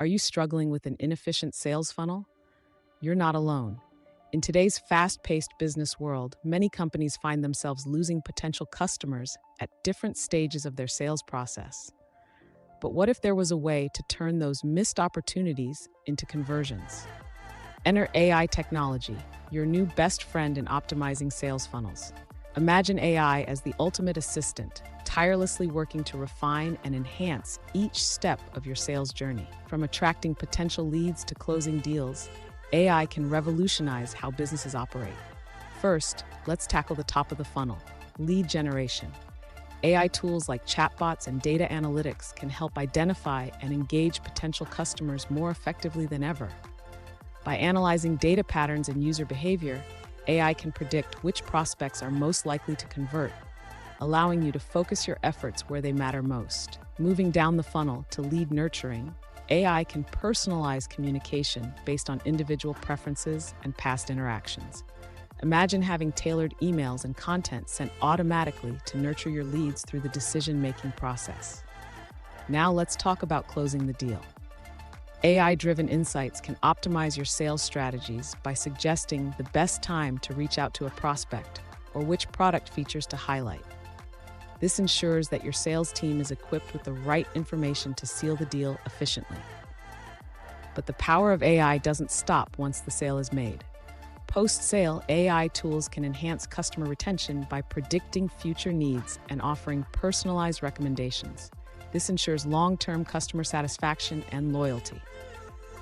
Are you struggling with an inefficient sales funnel? You're not alone. In today's fast paced business world, many companies find themselves losing potential customers at different stages of their sales process. But what if there was a way to turn those missed opportunities into conversions? Enter AI technology, your new best friend in optimizing sales funnels. Imagine AI as the ultimate assistant, tirelessly working to refine and enhance each step of your sales journey. From attracting potential leads to closing deals, AI can revolutionize how businesses operate. First, let's tackle the top of the funnel, lead generation. AI tools like chatbots and data analytics can help identify and engage potential customers more effectively than ever. By analyzing data patterns and user behavior, AI can predict which prospects are most likely to convert, allowing you to focus your efforts where they matter most. Moving down the funnel to lead nurturing, AI can personalize communication based on individual preferences and past interactions. Imagine having tailored emails and content sent automatically to nurture your leads through the decision-making process. Now let's talk about closing the deal. AI-driven insights can optimize your sales strategies by suggesting the best time to reach out to a prospect or which product features to highlight. This ensures that your sales team is equipped with the right information to seal the deal efficiently. But the power of AI doesn't stop once the sale is made. Post-sale, AI tools can enhance customer retention by predicting future needs and offering personalized recommendations. This ensures long-term customer satisfaction and loyalty.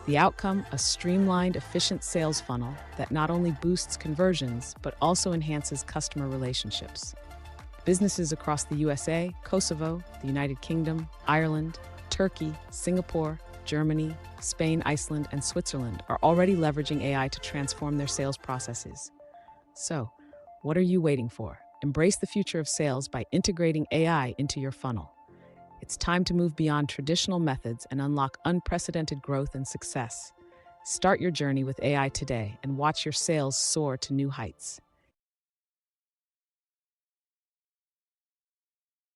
The outcome, a streamlined, efficient sales funnel that not only boosts conversions, but also enhances customer relationships. Businesses across the USA, Kosovo, the United Kingdom, Ireland, Turkey, Singapore, Germany, Spain, Iceland, and Switzerland are already leveraging AI to transform their sales processes. So, what are you waiting for? Embrace the future of sales by integrating AI into your funnel. It's time to move beyond traditional methods and unlock unprecedented growth and success. Start your journey with AI today and watch your sales soar to new heights.